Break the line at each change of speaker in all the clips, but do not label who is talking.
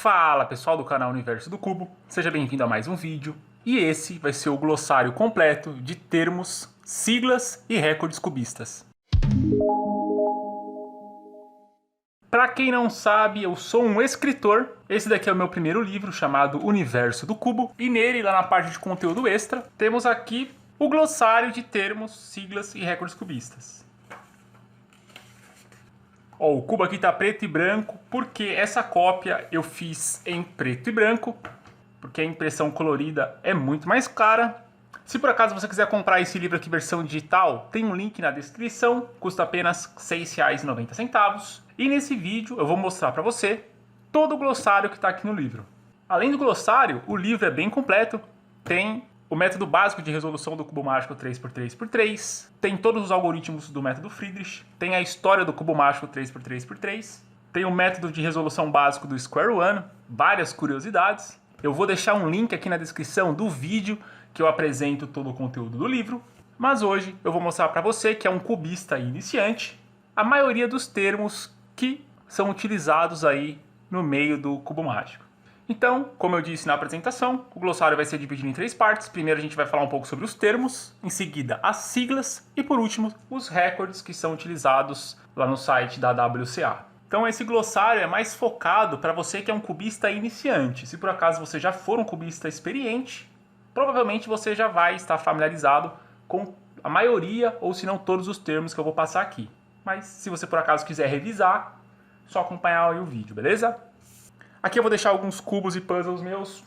Fala pessoal do canal Universo do Cubo, seja bem-vindo a mais um vídeo. E esse vai ser o glossário completo de termos, siglas e recordes cubistas. Para quem não sabe, eu sou um escritor. Esse daqui é o meu primeiro livro, chamado Universo do Cubo. E nele, lá na parte de conteúdo extra, temos aqui o glossário de termos, siglas e recordes cubistas. Ó, o cubo aqui tá preto e branco, porque essa cópia eu fiz em preto e branco, porque a impressão colorida é muito mais cara. Se por acaso você quiser comprar esse livro aqui versão digital, tem um link na descrição, custa apenas R$ 6,90. E nesse vídeo eu vou mostrar para você todo o glossário que está aqui no livro. Além do glossário, o livro é bem completo, tem o método básico de resolução do cubo mágico 3x3x3, tem todos os algoritmos do método Friedrich, tem a história do cubo mágico 3x3x3, tem o método de resolução básico do Square One, várias curiosidades. Eu vou deixar um link aqui na descrição do vídeo que eu apresento todo o conteúdo do livro, mas hoje eu vou mostrar para você que é um cubista iniciante, a maioria dos termos que são utilizados aí no meio do cubo mágico. Então, como eu disse na apresentação, o glossário vai ser dividido em 3 partes. Primeiro a gente vai falar um pouco sobre os termos, em seguida as siglas e por último os recordes que são utilizados lá no site da WCA. Então esse glossário é mais focado para você que é um cubista iniciante. Se por acaso você já for um cubista experiente, provavelmente você já vai estar familiarizado com a maioria ou se não todos os termos que eu vou passar aqui. Mas se você por acaso quiser revisar, só acompanhar aí o vídeo, beleza? Aqui eu vou deixar alguns cubos e puzzles meus,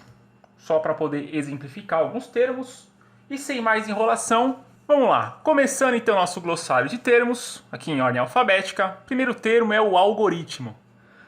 só para poder exemplificar alguns termos. E sem mais enrolação, vamos lá. Começando então nosso glossário de termos, aqui em ordem alfabética. Primeiro termo é o algoritmo.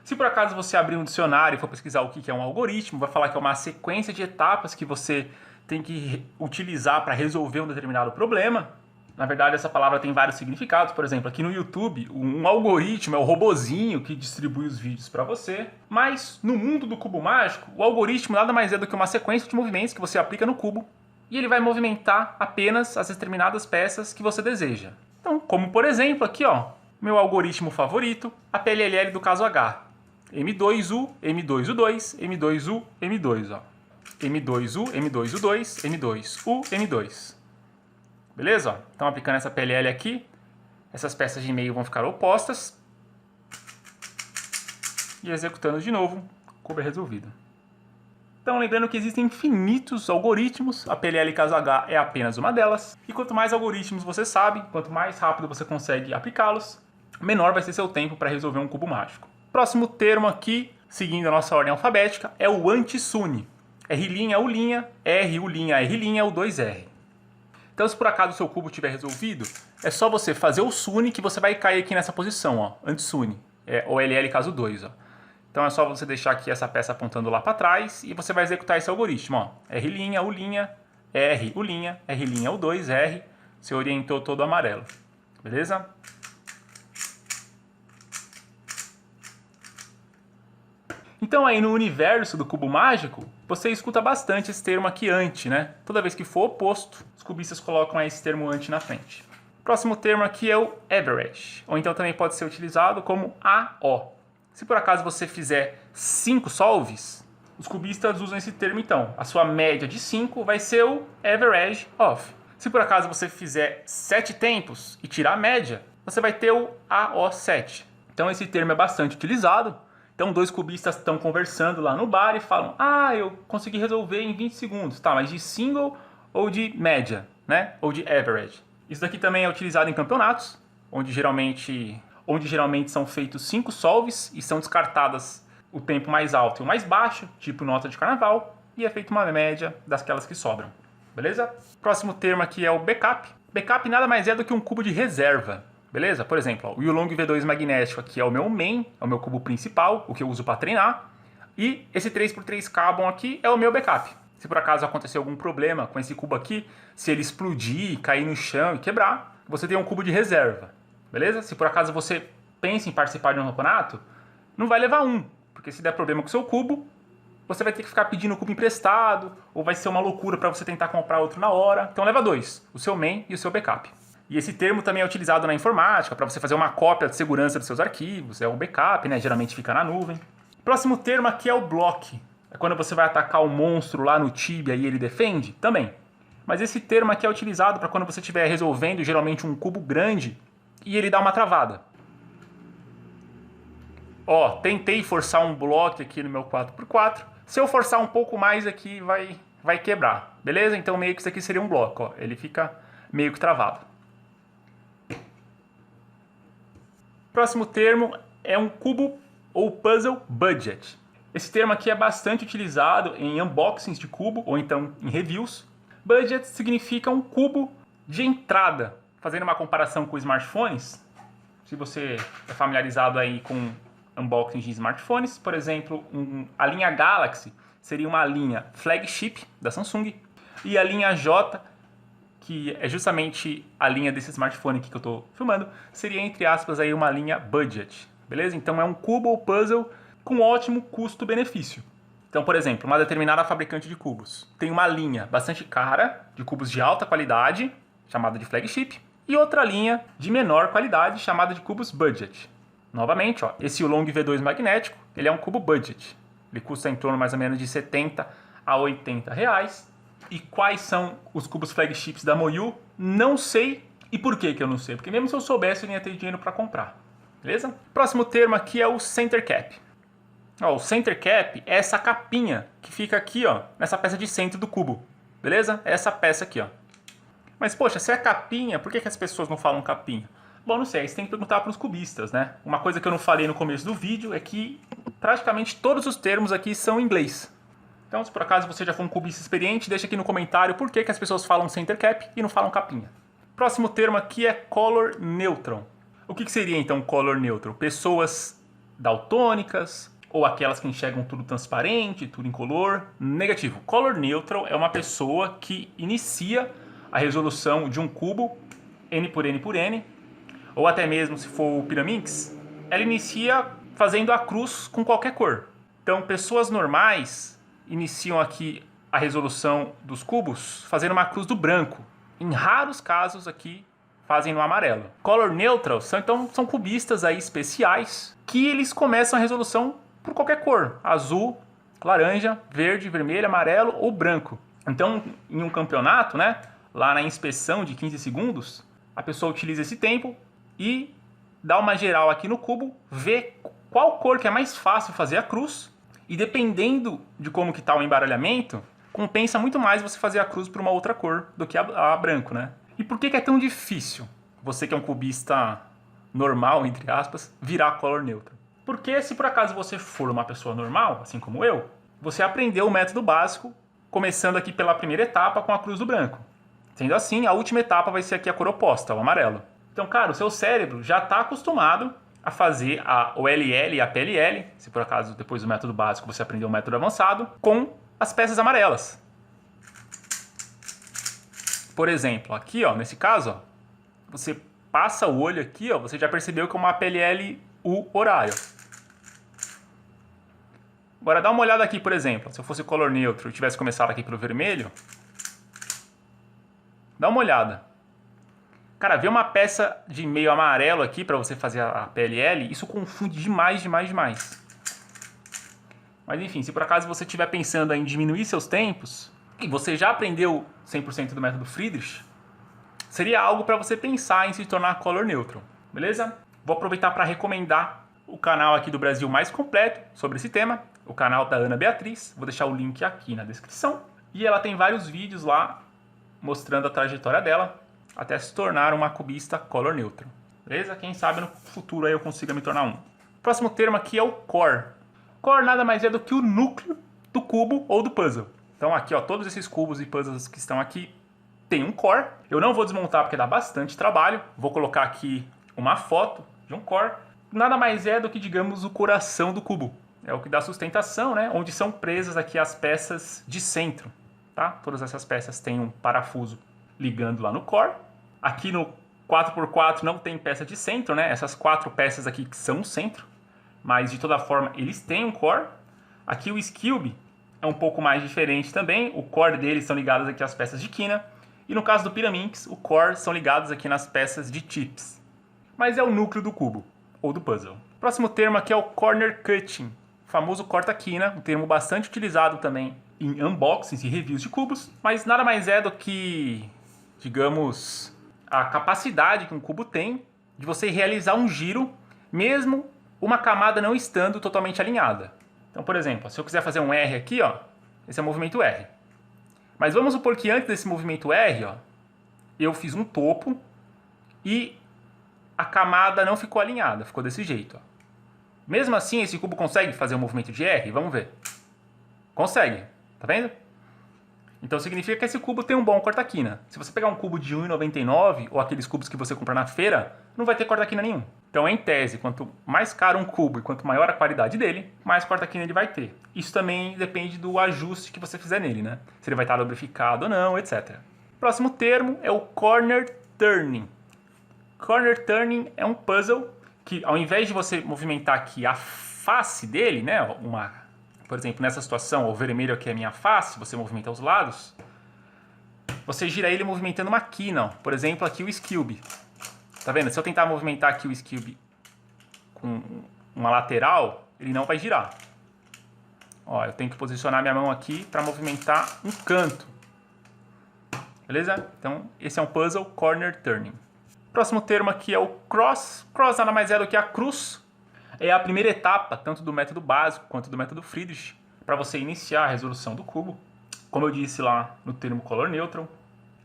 Se por acaso você abrir um dicionário e for pesquisar o que é um algoritmo, vai falar que é uma sequência de etapas que você tem que utilizar para resolver um determinado problema. Na verdade, essa palavra tem vários significados. Por exemplo, aqui no YouTube, um algoritmo é o robozinho que distribui os vídeos para você. Mas no mundo do cubo mágico, o algoritmo nada mais é do que uma sequência de movimentos que você aplica no cubo e ele vai movimentar apenas as determinadas peças que você deseja. Então, como por exemplo aqui, ó, meu algoritmo favorito, a PLL do caso H. M2U, M2U2, M2U, M2, ó. M2U, M2U2, M2U, M2. Beleza? Então aplicando essa PLL aqui, essas peças de meio vão ficar opostas. E executando de novo, o cubo é resolvido. Então lembrando que existem infinitos algoritmos, a PLL caso H é apenas uma delas. E quanto mais algoritmos você sabe, quanto mais rápido você consegue aplicá-los, menor vai ser seu tempo para resolver um cubo mágico. Próximo termo aqui, seguindo a nossa ordem alfabética, é o anti-SUNY. R', U', R, U', R', U2R. Então, se por acaso o seu cubo estiver resolvido, é só você fazer o SUNY que você vai cair aqui nessa posição, ó, anti-SUNY, o LL caso 2, ó. Então é só você deixar aqui essa peça apontando lá para trás e você vai executar esse algoritmo, ó. R', U', R, U', R', U2, R, se orientou todo amarelo, beleza? Então aí no universo do cubo mágico, você escuta bastante esse termo aqui anti, né? Toda vez que for oposto, os cubistas colocam esse termo anti na frente. O próximo termo aqui é o average, ou então também pode ser utilizado como AO. Se por acaso você fizer 5 solves, os cubistas usam esse termo então. A sua média de 5 vai ser o average of. Se por acaso você fizer 7 tempos e tirar a média, você vai ter o AO7. Então esse termo é bastante utilizado. Então, 2 cubistas estão conversando lá no bar e falam: ah, eu consegui resolver em 20 segundos. Tá, mas de single ou de média, né? Ou de average. Isso daqui também é utilizado em campeonatos, onde geralmente são feitos 5 solves e são descartadas o tempo mais alto e o mais baixo, tipo nota de carnaval, e é feita uma média daquelas que sobram. Beleza? Próximo termo aqui é o backup. Backup nada mais é do que um cubo de reserva. Beleza? Por exemplo, ó, o Yulong V2 magnético aqui é o meu main, é o meu cubo principal, o que eu uso para treinar. E esse 3x3 Carbon aqui é o meu backup. Se por acaso acontecer algum problema com esse cubo aqui, se ele explodir, cair no chão e quebrar, você tem um cubo de reserva. Beleza? Se por acaso você pensa em participar de um campeonato, não vai levar um, porque se der problema com o seu cubo, você vai ter que ficar pedindo o cubo emprestado, ou vai ser uma loucura para você tentar comprar outro na hora. Então leva 2, o seu main e o seu backup. E esse termo também é utilizado na informática, para você fazer uma cópia de segurança dos seus arquivos, é o backup, né? Geralmente fica na nuvem. Próximo termo aqui é o block. É quando você vai atacar o monstro lá no Tibia e ele defende? Também. Mas esse termo aqui é utilizado para quando você estiver resolvendo geralmente um cubo grande e ele dá uma travada. Ó, tentei forçar um bloco aqui no meu 4x4. Se eu forçar um pouco mais aqui, vai quebrar. Beleza? Então meio que isso aqui seria um bloco. Ó. Ele fica meio que travado. Próximo termo é um cubo ou puzzle budget. Esse termo aqui é bastante utilizado em unboxings de cubo ou então em reviews. Budget significa um cubo de entrada. Fazendo uma comparação com smartphones, se você é familiarizado aí com unboxing de smartphones, por exemplo, a linha Galaxy seria uma linha flagship da Samsung e a linha J, que é justamente a linha desse smartphone aqui que eu estou filmando, seria entre aspas aí uma linha budget, beleza? Então é um cubo ou puzzle com ótimo custo-benefício. Então, por exemplo, uma determinada fabricante de cubos tem uma linha bastante cara de cubos de alta qualidade, chamada de flagship, e outra linha de menor qualidade, chamada de cubos budget. Novamente, ó, esse Ulong V2 magnético, ele é um cubo budget. Ele custa em torno mais ou menos de 70 a 80 reais. E quais são os cubos flagships da Moyu? Não sei. E por que eu não sei? Porque mesmo se eu soubesse, eu não ia ter dinheiro para comprar. Beleza? Próximo termo aqui é o center cap. Ó, o center cap é essa capinha que fica aqui, ó, nessa peça de centro do cubo. Beleza? É essa peça aqui, ó. Mas, poxa, se é capinha, por que as pessoas não falam capinha? Bom, não sei, aí você tem que perguntar para os cubistas, né? Uma coisa que eu não falei no começo do vídeo é que praticamente todos os termos aqui são em inglês. Então, se por acaso você já for um cubista experiente, deixa aqui no comentário por que as pessoas falam center cap e não falam capinha. Próximo termo aqui é color neutral. O que seria então color neutral? Pessoas daltônicas ou aquelas que enxergam tudo transparente, tudo incolor? Negativo. Color neutral é uma pessoa que inicia a resolução de um cubo N por N por N, ou até mesmo se for o Pyraminx, ela inicia fazendo a cruz com qualquer cor. Então, pessoas normais iniciam aqui a resolução dos cubos fazendo uma cruz do branco. Em raros casos aqui fazem no amarelo. Color neutral são cubistas aí especiais que eles começam a resolução por qualquer cor. Azul, laranja, verde, vermelho, amarelo ou branco. Então, em um campeonato, né, lá na inspeção de 15 segundos, a pessoa utiliza esse tempo e dá uma geral aqui no cubo, vê qual cor que é mais fácil fazer a cruz e dependendo de como que está o embaralhamento, compensa muito mais você fazer a cruz por uma outra cor do que a branco, né? E por que é tão difícil você que é um cubista normal, entre aspas, virar color neutral? Porque se por acaso você for uma pessoa normal, assim como eu, você aprendeu o método básico, começando aqui pela primeira etapa com a cruz do branco. Sendo assim, a última etapa vai ser aqui a cor oposta, o amarelo. Então, cara, o seu cérebro já está acostumado a fazer o LL e a PLL, se por acaso depois do método básico você aprendeu o método avançado, com as peças amarelas. Por exemplo, aqui, ó, nesse caso, ó, você passa o olho aqui, ó, você já percebeu que é uma PLL U horário. Agora dá uma olhada aqui, por exemplo, se eu fosse color neutro e tivesse começado aqui pelo vermelho, dá uma olhada. Cara, ver uma peça de meio amarelo aqui para você fazer a PLL, isso confunde demais. Mas enfim, se por acaso você estiver pensando em diminuir seus tempos, e você já aprendeu 100% do método Friedrich, seria algo para você pensar em se tornar color neutral, beleza? Vou aproveitar para recomendar o canal aqui do Brasil mais completo sobre esse tema, o canal da Ana Beatriz, vou deixar o link aqui na descrição, e ela tem vários vídeos lá mostrando a trajetória dela, até se tornar uma cubista color neutral. Beleza? Quem sabe no futuro aí eu consiga me tornar um. Próximo termo aqui é o core. Core nada mais é do que o núcleo do cubo ou do puzzle. Então aqui, ó, todos esses cubos e puzzles que estão aqui tem um core. Eu não vou desmontar porque dá bastante trabalho. Vou colocar aqui uma foto de um core. Nada mais é do que, digamos, o coração do cubo. É o que dá sustentação, né? Onde são presas aqui as peças de centro. Tá? Todas essas peças têm um parafuso ligando lá no core. Aqui no 4x4 não tem peça de centro, né? Essas 4 peças aqui que são o centro. Mas de toda forma eles têm um core. Aqui o Skilby é um pouco mais diferente também. O core deles são ligados aqui às peças de quina. E no caso do Pyraminx, o core são ligados aqui nas peças de chips. Mas é o núcleo do cubo, ou do puzzle. Próximo termo aqui é o corner cutting. famoso corta-quina, um termo bastante utilizado também em unboxings e reviews de cubos, mas nada mais é do que, digamos, a capacidade que um cubo tem de você realizar um giro, mesmo uma camada não estando totalmente alinhada. Então, por exemplo, se eu quiser fazer um R aqui, ó, esse é o movimento R. Mas vamos supor que antes desse movimento R, ó, eu fiz um topo e a camada não ficou alinhada, ficou desse jeito, ó. Mesmo assim, esse cubo consegue fazer um movimento de R? Vamos ver. Consegue, tá vendo? Então significa que esse cubo tem um bom corta-quina. Se você pegar um cubo de 1,99 ou aqueles cubos que você compra na feira, não vai ter corta-quina nenhum. Então, em tese, quanto mais caro um cubo e quanto maior a qualidade dele, mais corta-quina ele vai ter. Isso também depende do ajuste que você fizer nele, né? Se ele vai estar lubrificado ou não, etc. Próximo termo é o corner turning. Corner turning é um puzzle que, ao invés de você movimentar aqui a face dele, né, por exemplo, nessa situação, o vermelho aqui é a minha face, você movimenta os lados, você gira ele movimentando uma quina, ó. Por exemplo, aqui o Skilby. Tá vendo? Se eu tentar movimentar aqui o Skilby com uma lateral, ele não vai girar. Ó, eu tenho que posicionar minha mão aqui para movimentar um canto. Beleza? Então, esse é um puzzle corner turning. Próximo termo aqui é o cross. Cross nada mais é do que a cruz. É a primeira etapa, tanto do método básico quanto do método Friedrich, para você iniciar a resolução do cubo. Como eu disse lá no termo color neutral,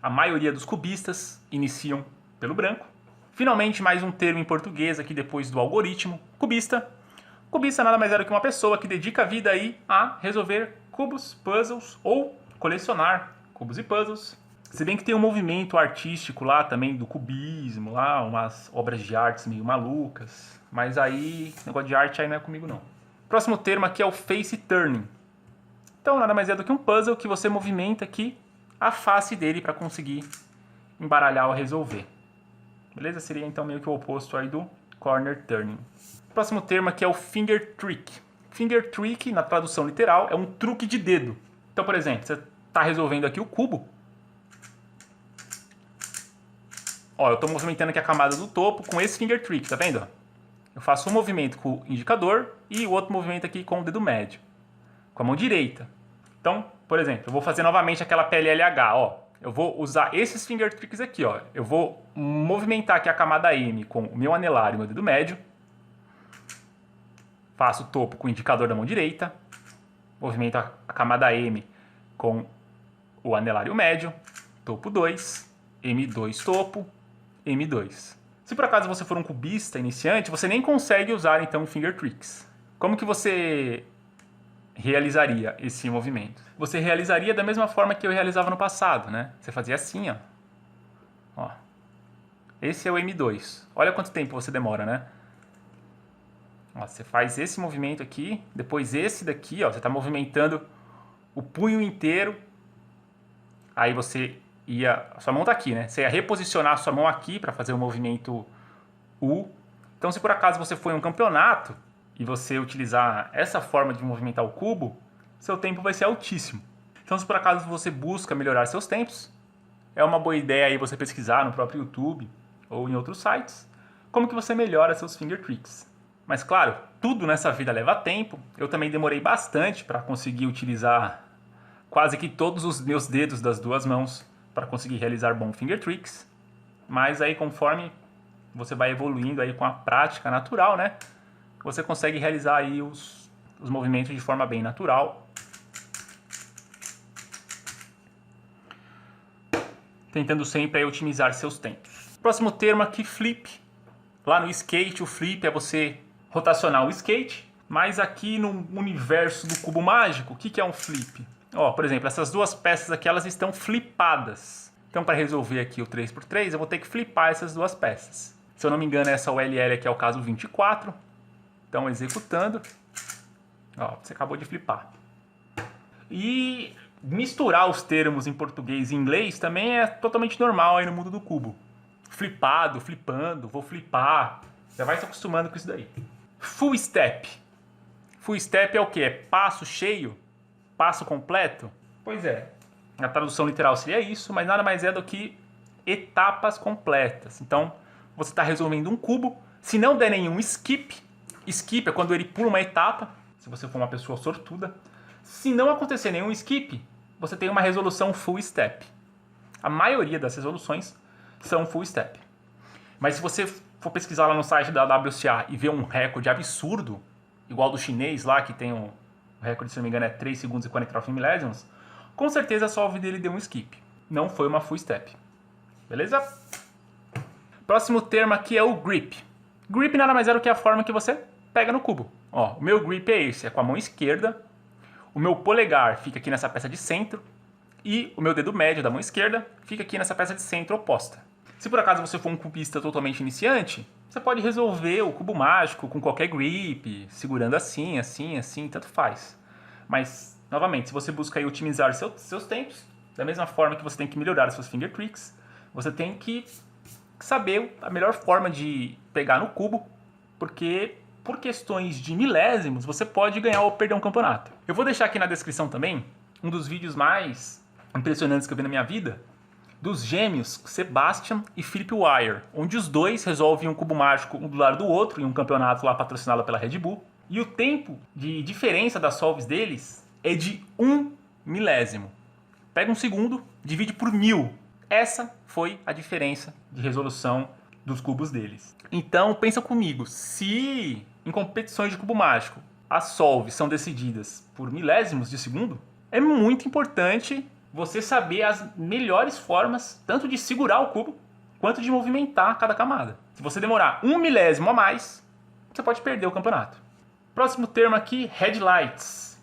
a maioria dos cubistas iniciam pelo branco. Finalmente, mais um termo em português aqui depois do algoritmo, cubista. Cubista nada mais é do que uma pessoa que dedica a vida aí a resolver cubos, puzzles ou colecionar cubos e puzzles. Se bem que tem um movimento artístico lá também do cubismo, lá umas obras de artes meio malucas. Mas aí, negócio de arte aí não é comigo não. Próximo termo aqui é o face turning. Então nada mais é do que um puzzle que você movimenta aqui a face dele para conseguir embaralhar ou resolver. Beleza? Seria então meio que o oposto aí do corner turning. Próximo termo aqui é o finger trick. Finger trick, na tradução literal, é um truque de dedo. Então, por exemplo, você está resolvendo aqui o cubo. Ó, eu estou movimentando aqui a camada do topo com esse finger trick, tá vendo? Eu faço um movimento com o indicador e o outro movimento aqui com o dedo médio, com a mão direita. Então, por exemplo, eu vou fazer novamente aquela PLLH, ó. Eu vou usar esses finger tricks aqui, ó. Eu vou movimentar aqui a camada M com o meu anelar e o meu dedo médio. Faço o topo com o indicador da mão direita. Movimento a camada M com o anelar e o médio. Topo 2, M2 topo, M2. Se por acaso você for um cubista iniciante, você nem consegue usar então finger tricks. Como que você realizaria esse movimento? Você realizaria da mesma forma que eu realizava no passado, né? Você fazia assim, ó. Ó. Esse é o M2. Olha quanto tempo você demora, né? Ó, você faz esse movimento aqui, depois esse daqui, ó. Você está movimentando o punho inteiro. Aí você ia... A sua mão tá aqui, né? Você ia reposicionar a sua mão aqui para fazer o movimento U. Então, se por acaso você for em um campeonato e você utilizar essa forma de movimentar o cubo, seu tempo vai ser altíssimo. Então, se por acaso você busca melhorar seus tempos, é uma boa ideia aí você pesquisar no próprio YouTube ou em outros sites como que você melhora seus finger tricks. Mas claro, tudo nessa vida leva tempo. Eu também demorei bastante para conseguir utilizar quase que todos os meus dedos das duas mãos para conseguir realizar bons finger tricks. Mas aí conforme você vai evoluindo aí com a prática natural, né? Você consegue realizar aí os movimentos de forma bem natural. Tentando sempre aí otimizar seus tempos. Próximo termo aqui, flip. Lá no skate, o flip é você rotacionar o skate. Mas aqui no universo do cubo mágico, o que é um flip? Ó, por exemplo, essas duas peças aqui, elas estão flipadas. Então, para resolver aqui o 3x3, eu vou ter que flipar essas duas peças. Se eu não me engano, essa ULL aqui é o caso 24. Então, executando. Ó, você acabou de flipar. E misturar os termos em português e inglês também é totalmente normal aí no mundo do cubo. Flipado, flipando, vou flipar. Já vai se acostumando com isso daí. Full step. Full step é o quê? É passo cheio? Passo completo? Pois é. A tradução literal seria isso, mas nada mais é do que etapas completas. Então, você está resolvendo um cubo. Se não der nenhum skip, skip é quando ele pula uma etapa. se você for uma pessoa sortuda. Se não acontecer nenhum skip, você tem uma resolução full step. A maioria das resoluções são full step. Mas se você for pesquisar lá no site da WCA e ver um recorde absurdo, igual do chinês lá, que tem o recorde, se não me engano, é 3 segundos e 49 milésimos, com certeza a solve dele deu um skip. Não foi uma full step. Beleza? Próximo termo aqui é o grip. Grip nada mais é do que a forma que você pega no cubo. Ó, o meu grip é esse, é com a mão esquerda. O meu polegar fica aqui nessa peça de centro. E o meu dedo médio da mão esquerda fica aqui nessa peça de centro oposta. Se por acaso você for um cubista totalmente iniciante, você pode resolver o cubo mágico com qualquer grip, segurando assim, assim, assim, tanto faz. Mas, novamente, se você busca aí otimizar seus tempos, da mesma forma que você tem que melhorar suas finger tricks, você tem que saber a melhor forma de pegar no cubo, porque por questões de milésimos você pode ganhar ou perder um campeonato. Eu vou deixar aqui na descrição também um dos vídeos mais impressionantes que eu vi na minha vida, dos gêmeos Sebastian e Philip Wire, onde os dois resolvem um cubo mágico um do lado do outro em um campeonato lá patrocinado pela Red Bull, e o tempo de diferença das solves deles é de 1 milésimo. Pega um segundo, divide por 1000. Essa foi a diferença de resolução dos cubos deles. Então pensa comigo, se em competições de cubo mágico as solves são decididas por milésimos de segundo, é muito importante você saber as melhores formas tanto de segurar o cubo quanto de movimentar cada camada. Se você demorar 1 milésimo a mais, você pode perder o campeonato. Próximo termo aqui, headlights.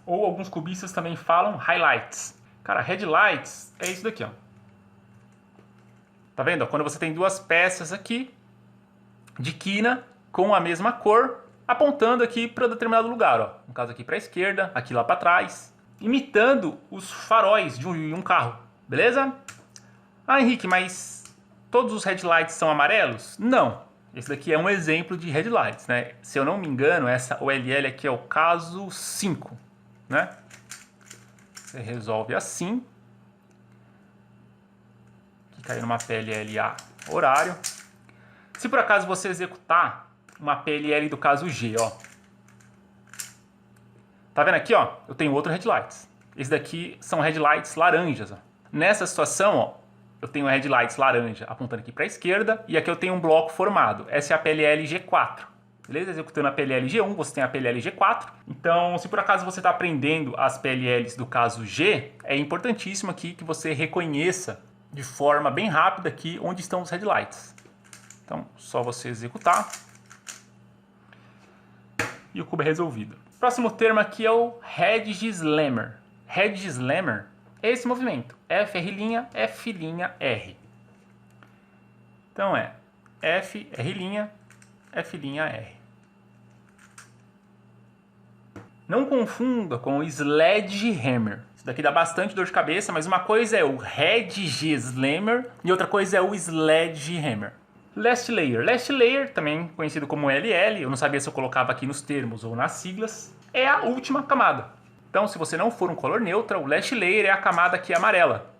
Ou alguns cubistas também falam highlights. Cara, headlights é isso daqui, ó. Tá vendo? Quando você tem duas peças aqui de quina com a mesma cor, apontando aqui para determinado lugar, ó. No caso aqui para a esquerda, aqui lá para trás, imitando os faróis de um carro, beleza? Ah, Henrique, mas todos os headlights são amarelos? Não. Esse daqui é um exemplo de headlights, né? Se eu não me engano, essa OLL aqui é o caso 5, né? Você resolve assim. Cair numa PLLA horário. Se por acaso você executar uma PLL do caso G, ó. Tá vendo aqui, ó? Eu tenho outro headlights. Esse daqui são headlights laranjas, ó. Nessa situação, ó, eu tenho headlights laranja apontando aqui para a esquerda e aqui eu tenho um bloco formado. Essa é a PLL G4. Beleza? Executando a PLL G1, você tem a PLL G4. Então, se por acaso você está aprendendo as PLLs do caso G, é importantíssimo aqui que você reconheça de forma bem rápida aqui onde estão os headlights. Então, só você executar e o cubo é resolvido. Próximo termo aqui é o Hedge Slammer. Hedge Slammer é esse movimento, F', F', Então é F', F', Não confunda com o Sledgehammer. Isso daqui dá bastante dor de cabeça, mas uma coisa é o Hedge Slammer e outra coisa é o Sledgehammer. Last Layer. Last Layer, também conhecido como LL, eu não sabia se eu colocava aqui nos termos ou nas siglas, é a última camada. Então, se você não for um color neutro, o Last Layer é a camada aqui amarela.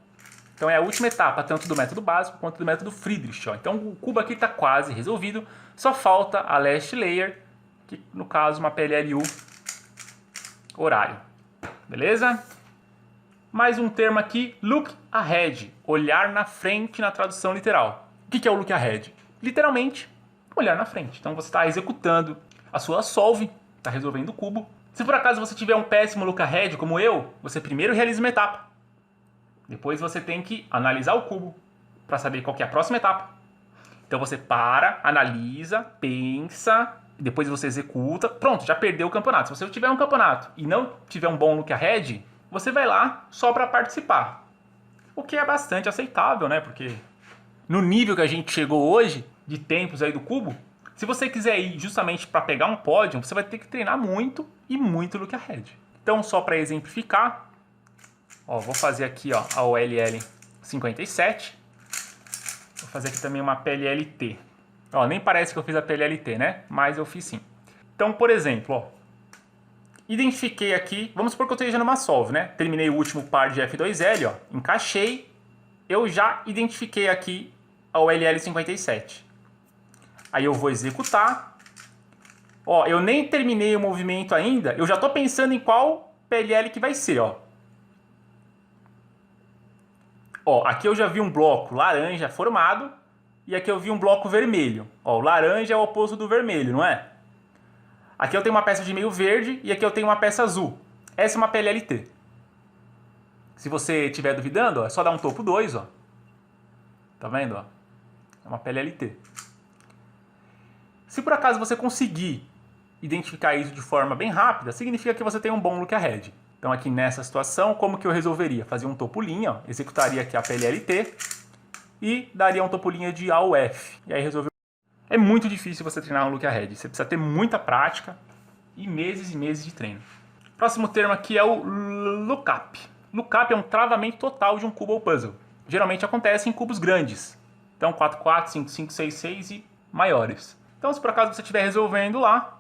Então é a última etapa, tanto do método básico quanto do método Friedrich. Ó. Então o cubo aqui está quase resolvido, só falta a Last Layer, que no caso uma PLLU horário. Beleza? Mais um termo aqui, Look Ahead, olhar na frente na tradução literal. O que é o Look Ahead? Literalmente, olhar na frente. Então você está executando a sua solve, está resolvendo o cubo. Se por acaso você tiver um péssimo Look Ahead como eu, você primeiro realiza uma etapa. Depois você tem que analisar o cubo para saber qual que é a próxima etapa. Então você para, analisa, pensa, depois você executa. Pronto, já perdeu o campeonato. Se você tiver um campeonato e não tiver um bom look ahead, você vai lá só para participar. O que é bastante aceitável, né? Porque no nível que a gente chegou hoje, de tempos aí do cubo, se você quiser ir justamente para pegar um pódio, você vai ter que treinar muito e muito look ahead. Então, só para exemplificar, ó, vou fazer aqui ó, a OLL 57. Vou fazer aqui também uma PLLT. Ó, nem parece que eu fiz a PLLT, né? Mas eu fiz sim. Então, por exemplo, ó, identifiquei aqui, vamos supor que eu esteja numa solve, né? Terminei o último par de F2L, ó, encaixei, eu já identifiquei aqui a OLL 57. Aí eu vou executar Ó, eu nem terminei o movimento ainda, eu já tô pensando em qual PLL que vai ser, ó. Ó, aqui eu já vi um bloco laranja formado e aqui eu vi um bloco vermelho. Ó, o laranja é o oposto do vermelho, não é? Aqui eu tenho uma peça de meio verde e aqui eu tenho uma peça azul. Essa é uma PLLT. Se você estiver duvidando, ó, é só dar um topo 2, ó. Tá vendo, ó? É uma PLLT. Se por acaso você conseguir identificar isso de forma bem rápida, significa que você tem um bom look ahead. Então aqui nessa situação, como que eu resolveria? Fazia um topo linha, ó, executaria aqui a PLLT e daria um topo linha de AUF. E aí resolveu. É muito difícil você treinar um look ahead. Você precisa ter muita prática e meses de treino. Próximo termo aqui é o lookup. Lookup é um travamento total de um cubo ou puzzle. Geralmente acontece em cubos grandes. Então 4, 4, 5, 5, 6, 6 e maiores. Então se por acaso você estiver resolvendo lá,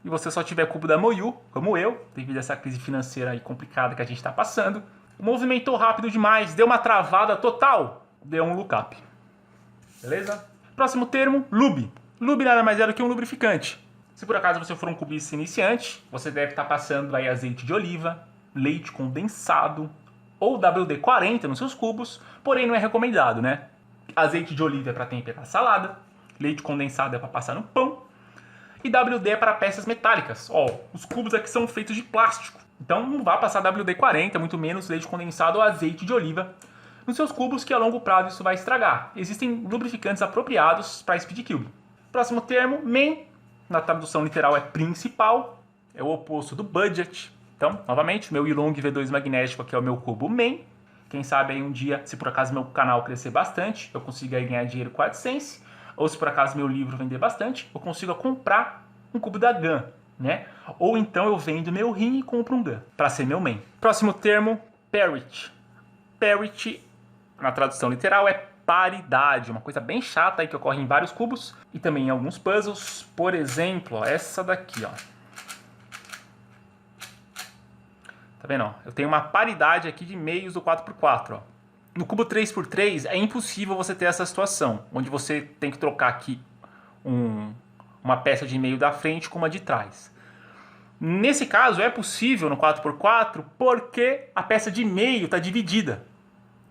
e você só tiver cubo da Moyu, como eu, devido a essa crise financeira aí complicada que a gente está passando, movimentou rápido demais, deu uma travada total, deu um lookup. Beleza? Próximo termo, lube. Lube nada mais é do que um lubrificante. Se por acaso você for um cubista iniciante, você deve estar passando aí azeite de oliva, leite condensado ou WD-40 nos seus cubos, porém não é recomendado, né? Azeite de oliva é para temperar salada, leite condensado é para passar no pão, e WD é para peças metálicas. Ó, os cubos aqui são feitos de plástico. Então não vá passar WD-40, muito menos leite condensado ou azeite de oliva nos seus cubos, que a longo prazo isso vai estragar. Existem lubrificantes apropriados para Speed Cube. Próximo termo, main. Na tradução literal é principal. É o oposto do budget. Então, novamente, meu Yulong V2 magnético aqui é o meu cubo main. Quem sabe aí um dia, se por acaso meu canal crescer bastante, eu consigo aí ganhar dinheiro com a AdSense. Ou se por acaso meu livro vender bastante, eu consigo comprar um cubo da GAN, né? Ou então eu vendo meu rim e compro um GAN, para ser meu main. Próximo termo, parity. Parity, na tradução literal, é paridade. Uma coisa bem chata aí que ocorre em vários cubos e também em alguns puzzles. Por exemplo, ó, essa daqui, ó. Tá vendo? Ó? Eu tenho uma paridade aqui de meios do 4x4, ó. No cubo 3x3 é impossível você ter essa situação, onde você tem que trocar aqui uma peça de meio da frente com uma de trás. Nesse caso é possível no 4x4 porque a peça de meio está dividida.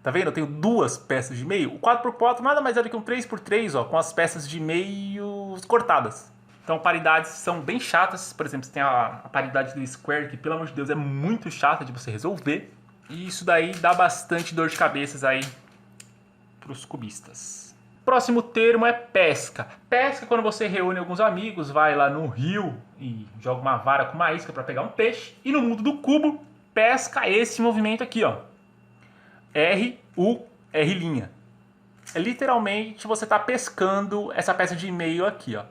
Tá vendo? Eu tenho duas peças de meio. O 4x4 nada mais é do que um 3x3, ó, com as peças de meio cortadas. Então paridades são bem chatas. Por exemplo, você tem a paridade do square, que pelo amor de Deus é muito chata de você resolver. E isso daí dá bastante dor de cabeça aí para os cubistas. Próximo termo é pesca. Pesca é quando você reúne alguns amigos, vai lá no rio e joga uma vara com uma isca para pegar um peixe. E no mundo do cubo, pesca é esse movimento aqui, ó. R-U-R'. É literalmente você está pescando essa peça de meio aqui, ó.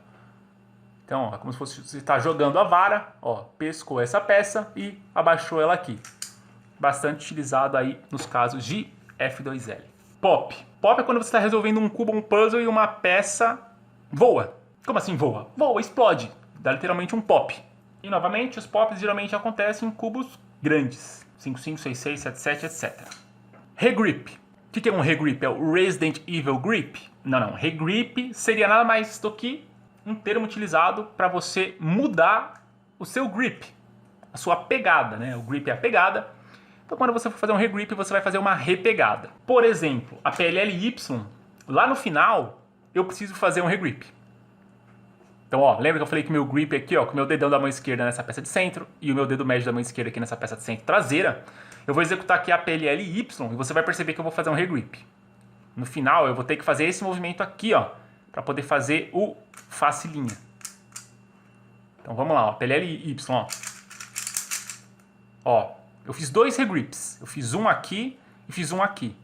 Então, ó, é como se fosse você está jogando a vara, ó, pescou essa peça e abaixou ela aqui. Bastante utilizado aí nos casos de F2L. Pop. Pop é quando você está resolvendo um cubo, um puzzle e uma peça voa. Como assim voa? Voa, explode. Dá literalmente um pop. E novamente, os pops geralmente acontecem em cubos grandes. 5, 5, 6, 6, 7, 7, etc. Regrip. O que é um regrip? É o Resident Evil Grip? Não. Regrip seria nada mais do que um termo utilizado para você mudar o seu grip. A sua pegada, né? O grip é a pegada. Então, quando você for fazer um regrip, você vai fazer uma repegada. Por exemplo, a PLLY, lá no final, eu preciso fazer um regrip. Então, ó, lembra que eu falei que o meu grip aqui, ó, com o meu dedão da mão esquerda nessa peça de centro e o meu dedo médio da mão esquerda aqui nessa peça de centro traseira? Eu vou executar aqui a PLLY e você vai perceber que eu vou fazer um regrip. No final, eu vou ter que fazer esse movimento aqui, ó, para poder fazer o face linha. Então, vamos lá, ó, PLLY, ó. Ó, eu fiz dois regrips. Eu fiz um aqui e fiz um aqui.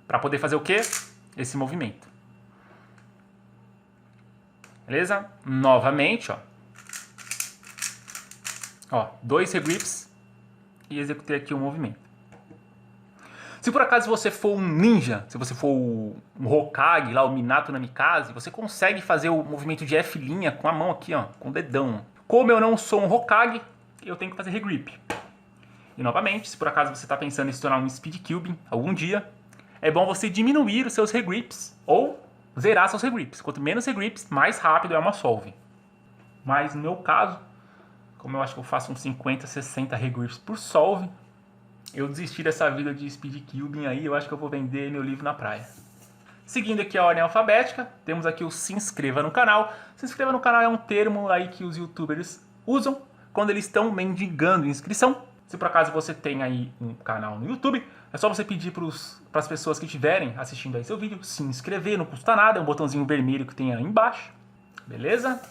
Para poder fazer o quê? Esse movimento. Beleza? Novamente, ó. Ó, dois regrips e executei aqui o movimento. Se por acaso você for um ninja, se você for um Hokage, lá o Minato Namikaze, você consegue fazer o movimento de F' com a mão aqui, ó, com o dedão. Como eu não sou um Hokage, eu tenho que fazer regrip. E novamente, se por acaso você está pensando em se tornar um Speed Cube algum dia, é bom você diminuir os seus regrips ou zerar seus regrips. Quanto menos regrips, mais rápido é uma solve. Mas no meu caso, como eu acho que eu faço uns 50, 60 regriffs por solve, eu desisti dessa vida de speed cubing aí, eu acho que eu vou vender meu livro na praia. Seguindo aqui a ordem alfabética, temos aqui o se inscreva no canal. Se inscreva no canal é um termo aí que os youtubers usam quando eles estão mendigando inscrição. Se por acaso você tem aí um canal no YouTube, é só você pedir para as pessoas que estiverem assistindo aí seu vídeo se inscrever, não custa nada, é um botãozinho vermelho que tem aí embaixo. Beleza?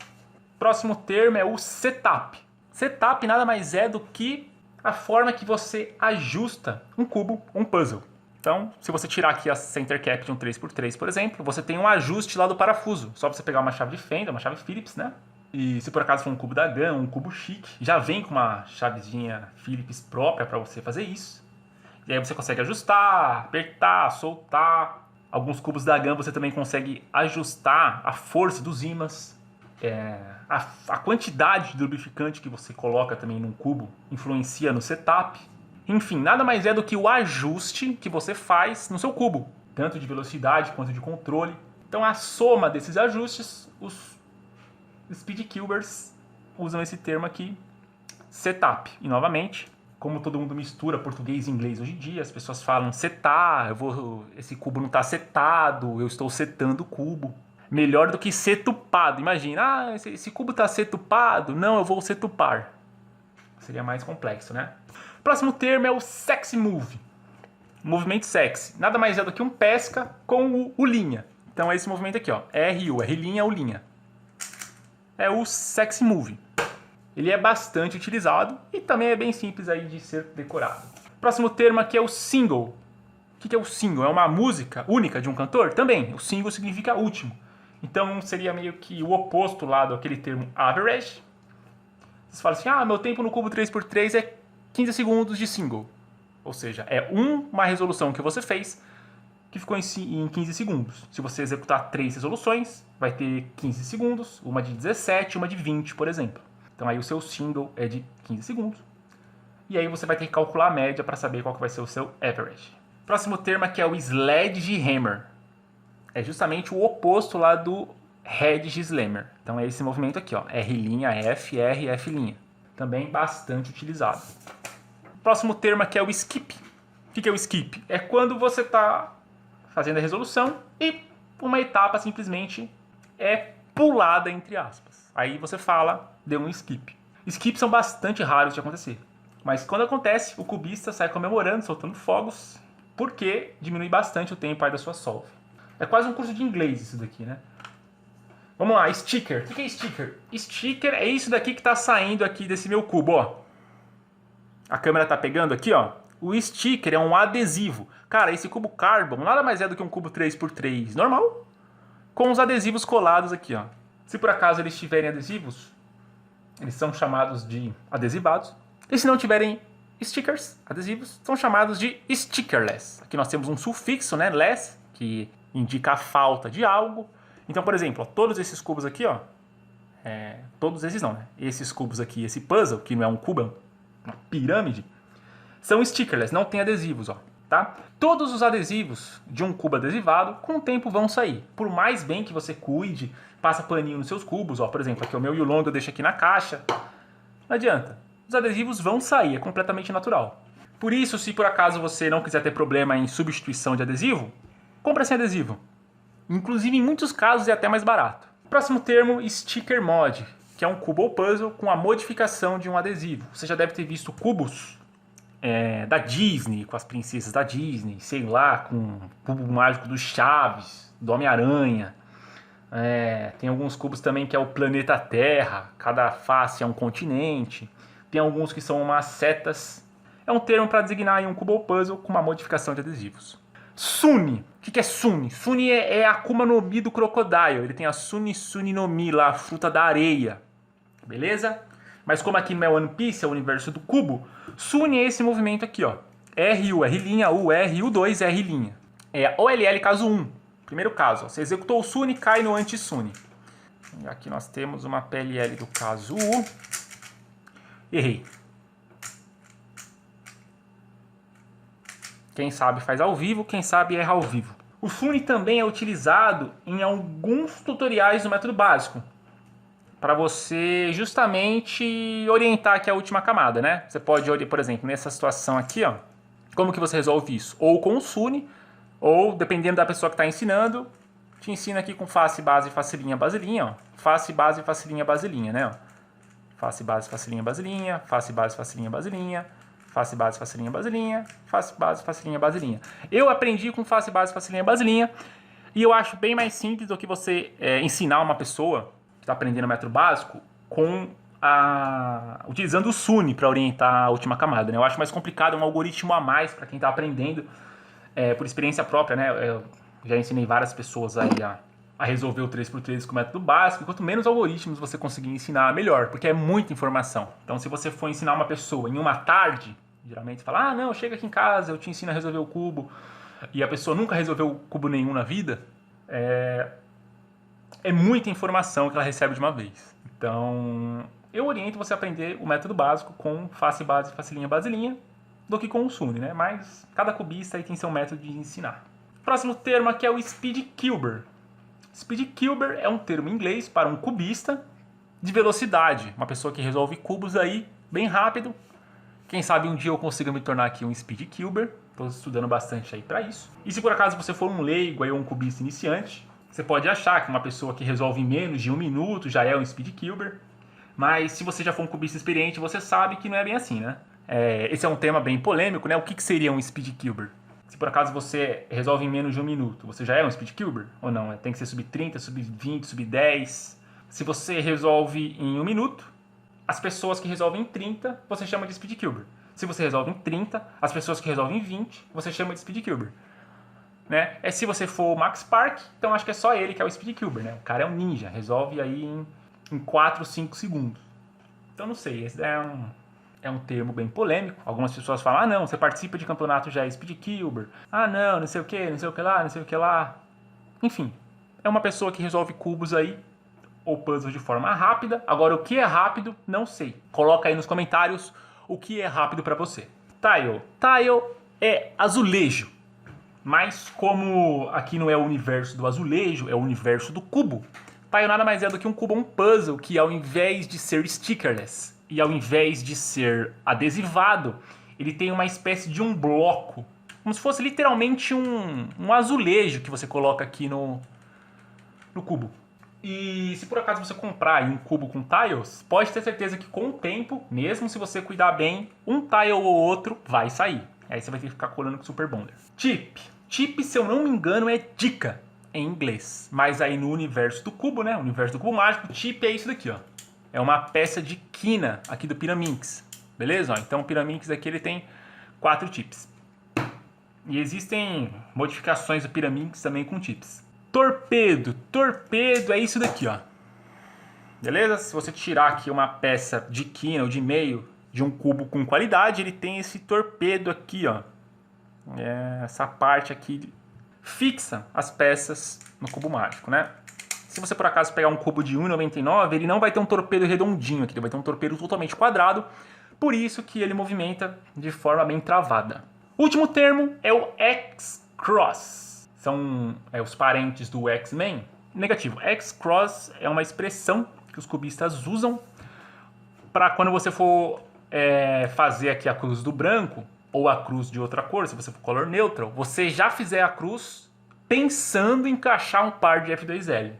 Próximo termo é o setup. Setup nada mais é do que a forma que você ajusta um cubo, um puzzle. Então, se você tirar aqui a center cap de um 3x3, por exemplo, você tem um ajuste lá do parafuso. Só você pegar uma chave de fenda, uma chave Phillips, né? E se por acaso for um cubo da GAN, um cubo chique, já vem com uma chavezinha Phillips própria para você fazer isso. E aí você consegue ajustar, apertar, soltar. Alguns cubos da GAN você também consegue ajustar a força dos ímãs. A quantidade de lubrificante que você coloca também num cubo influencia no setup. Enfim, nada mais é do que o ajuste que você faz no seu cubo, tanto de velocidade quanto de controle. Então a soma desses ajustes, os speedcubers usam esse termo aqui, setup. E novamente, como todo mundo mistura português e inglês hoje em dia, as pessoas falam setar, esse cubo não está setado, eu estou setando o cubo. Melhor do que setupado. Imagina, esse cubo está setupado? Não, eu vou setupar. Seria mais complexo, né? Próximo termo é o sexy move. Movimento sexy. Nada mais é do que um pesca com o linha. Então é esse movimento aqui, ó. R-U, R' ou linha. É o sexy move. Ele é bastante utilizado e também é bem simples aí de ser decorado. Próximo termo aqui é o single. O que é o single? É uma música única de um cantor? Também. O single significa último. Então seria meio que o oposto lá daquele termo average. Você fala assim, meu tempo no cubo 3x3 é 15 segundos de single. Ou seja, é uma resolução que você fez que ficou em 15 segundos. Se você executar 3 resoluções, vai ter 15 segundos, uma de 17 e uma de 20, por exemplo. Então aí o seu single é de 15 segundos. E aí você vai ter que calcular a média para saber qual que vai ser o seu average. Próximo termo aqui é o sledgehammer. É justamente o oposto lá do hedge slammer. Então é esse movimento aqui, ó, R', F, R, F'. Também bastante utilizado. Próximo termo aqui é o skip. O que é o skip? É quando você está fazendo a resolução e uma etapa simplesmente é pulada, entre aspas. Aí você fala, deu um skip. Skips são bastante raros de acontecer. Mas quando acontece, o cubista sai comemorando, soltando fogos, porque diminui bastante o tempo aí da sua solve. É quase um curso de inglês isso daqui, né? Vamos lá, sticker. O que é sticker? Sticker é isso daqui que está saindo aqui desse meu cubo, ó. A câmera está pegando aqui, ó. O sticker é um adesivo. Cara, esse cubo Carbon nada mais é do que um cubo 3x3 normal, com os adesivos colados aqui, ó. Se por acaso eles tiverem adesivos, eles são chamados de adesivados. E se não tiverem stickers, adesivos, são chamados de stickerless. Aqui nós temos um sufixo, né, less, que indica a falta de algo. Então, por exemplo, ó, todos esses cubos aqui, ó, todos esses não, né? Esses cubos aqui, esse puzzle, que não é um cubo, é uma pirâmide, são stickerless, não tem adesivos, ó, tá? Todos os adesivos de um cubo adesivado, com o tempo vão sair. Por mais bem que você cuide, passa paninho nos seus cubos, ó, por exemplo, aqui o meu Yulong eu deixo aqui na caixa, não adianta. Os adesivos vão sair, é completamente natural. Por isso, se por acaso você não quiser ter problema em substituição de adesivo, compra sem adesivo. Inclusive, em muitos casos, é até mais barato. Próximo termo, sticker mod, que é um cubo ou puzzle com a modificação de um adesivo. Você já deve ter visto cubos da Disney, com as princesas da Disney, sei lá, com o cubo mágico do Chaves, do Homem-Aranha. Tem alguns cubos também que é o planeta Terra, cada face é um continente. Tem alguns que são umas setas. É um termo para designar aí um cubo ou puzzle com uma modificação de adesivos. Suni. O que é Suni? Suni é a Akuma no Mi do Crocodile. Ele tem a Suni Suni no Mi lá, a fruta da areia. Beleza? Mas como aqui não é One Piece, é o universo do cubo, Suni é esse movimento aqui, ó. R-U, R', U-R, U2, R'. É OLL caso 1. Primeiro caso, ó. Você executou o Suni, cai no anti-Suni. Aqui nós temos uma PLL do caso U. Errei. Quem sabe faz ao vivo, quem sabe erra ao vivo. O Suni também é utilizado em alguns tutoriais do método básico. para você justamente orientar aqui a última camada, né? Você pode, por exemplo, nessa situação aqui, ó, como que você resolve isso? Ou com o Sune, ou dependendo da pessoa que está ensinando, te ensina aqui com face, base, facilinha, basilinha, ó. Face, base, facilinha, basilinha, né? Ó. Face, base, facilinha, basilinha, face, base, facilinha, basilinha, face, base, facilinha, basilinha, face, base, facilinha, basilinha. Eu aprendi com face, base, facilinha, basilinha, e eu acho bem mais simples do que você ensinar uma pessoa que está aprendendo o método básico utilizando o Sune para orientar a última camada, né? Eu acho mais complicado, um algoritmo a mais para quem está aprendendo por experiência própria, né? Eu já ensinei várias pessoas aí a resolver o 3x3 com o método básico. Quanto menos algoritmos você conseguir ensinar, melhor, porque é muita informação. Então, se você for ensinar uma pessoa em uma tarde, geralmente você fala, não, chega aqui em casa, eu te ensino a resolver o cubo, e a pessoa nunca resolveu cubo nenhum na vida, é muita informação que ela recebe de uma vez. Então, eu oriento você a aprender o método básico com face, base, facilinha, basilinha, do que com o Sune, né? Mas cada cubista aí tem seu método de ensinar. Próximo termo aqui é o Speed Cuber. Speed Cuber é um termo em inglês para um cubista de velocidade. Uma pessoa que resolve cubos aí bem rápido. Quem sabe um dia eu consiga me tornar aqui um Speed Cuber. Estou estudando bastante aí para isso. E se por acaso você for um leigo aí, ou um cubista iniciante, você pode achar que uma pessoa que resolve em menos de 1 minuto já é um Speed Cuber. Mas se você já for um cubista experiente, você sabe que não é bem assim, né? Esse é um tema bem polêmico, né? O que seria um Speed Cuber? Se por acaso você resolve em menos de 1 minuto, você já é um Speed Cuber? Ou não? Tem que ser sub 30, sub 20, sub 10. Se você resolve em 1 minuto, as pessoas que resolvem em 30, você chama de Speed Cuber. Se você resolve em 30, as pessoas que resolvem em 20, você chama de Speed Cuber. Né? Se você for o Max Park, então acho que é só ele que é o Speed Cuber, né? O cara é um ninja, resolve aí em 4, 5 segundos. Então não sei, esse é um termo bem polêmico. Algumas pessoas falam, não, você participa de campeonato já é Speed Cuber. Não sei o que, não sei o que lá, não sei o que lá. Enfim, é uma pessoa que resolve cubos aí, ou puzzles de forma rápida. Agora, o que é rápido, não sei. Coloca aí nos comentários o que é rápido para você. Tile. Tile é azulejo. Mas como aqui não é o universo do azulejo, é o universo do cubo, Tile nada mais é do que um cubo, um puzzle, que ao invés de ser stickerless e ao invés de ser adesivado, ele tem uma espécie de um bloco, como se fosse literalmente um azulejo que você coloca aqui no cubo. E se por acaso você comprar um cubo com tiles, pode ter certeza que com o tempo, mesmo se você cuidar bem, um tile ou outro vai sair. Aí você vai ter que ficar colando com Super Bonder. Chip. Chip, se eu não me engano, é dica em inglês. Mas aí no universo do cubo, né? O universo do cubo mágico, chip é isso daqui, ó. É uma peça de quina aqui do Pyraminx. Beleza? Ó, então o Pyraminx aqui ele tem 4 chips. E existem modificações do Pyraminx também com chips. Torpedo. Torpedo é isso daqui, ó. Beleza? Se você tirar aqui uma peça de quina ou de meio de um cubo com qualidade, ele tem esse torpedo aqui, ó. Essa parte aqui fixa as peças no cubo mágico, né? Se você por acaso pegar um cubo de 1,99, ele não vai ter um torpedo redondinho aqui, ele vai ter um torpedo totalmente quadrado, por isso que ele movimenta de forma bem travada. O último termo é o X-Cross. São os parentes do X-Men. Negativo. X-Cross é uma expressão que os cubistas usam para quando você for fazer aqui a cruz do branco ou a cruz de outra cor, se você for color neutral, você já fizer a cruz pensando em encaixar um par de F2L.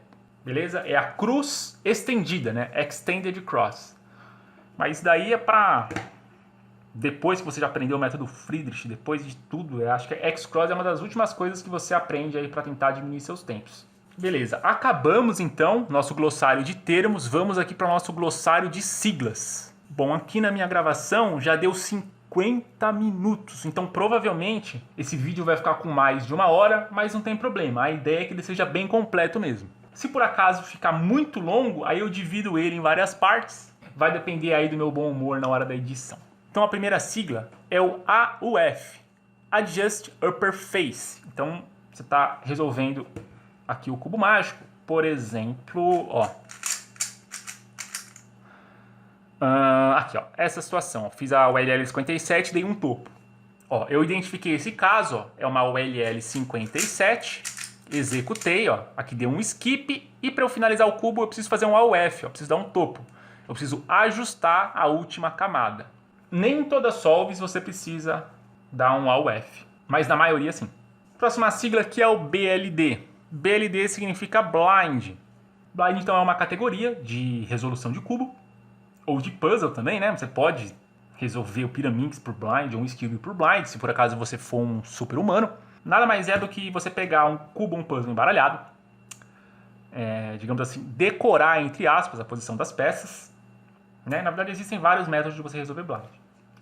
Beleza? É a cruz estendida, né? Extended Cross. Mas isso daí é para depois que você já aprendeu o método Friedrich, depois de tudo, eu acho que X-Cross é uma das últimas coisas que você aprende aí para tentar diminuir seus tempos. Beleza, acabamos então nosso glossário de termos, vamos aqui para o nosso glossário de siglas. Bom, aqui na minha gravação já deu 50 minutos, então provavelmente esse vídeo vai ficar com mais de 1 hora, mas não tem problema, a ideia é que ele seja bem completo mesmo. Se por acaso ficar muito longo, aí eu divido ele em várias partes, vai depender aí do meu bom humor na hora da edição. Então a primeira sigla é o AUF, Adjust Upper Face. Então você está resolvendo aqui o cubo mágico, por exemplo, ó. Aqui, ó, essa situação, ó, fiz a ULL 57, dei um topo. Ó, eu identifiquei esse caso, ó, é uma ULL 57 executei, ó, aqui deu um skip, e para eu finalizar o cubo eu preciso fazer um AUF, ó, preciso dar um topo. Eu preciso ajustar a última camada. Nem em todas as solves você precisa dar um AUF, mas na maioria sim. Próxima sigla aqui é o BLD. BLD significa Blind. Blind então é uma categoria de resolução de cubo, ou de puzzle também, né? Você pode resolver o Pyraminx por Blind ou um Skill por Blind, se por acaso você for um super-humano. Nada mais é do que você pegar um cubo ou um puzzle embaralhado, digamos assim, decorar, entre aspas, a posição das peças. Né? Na verdade, existem vários métodos de você resolver Blind.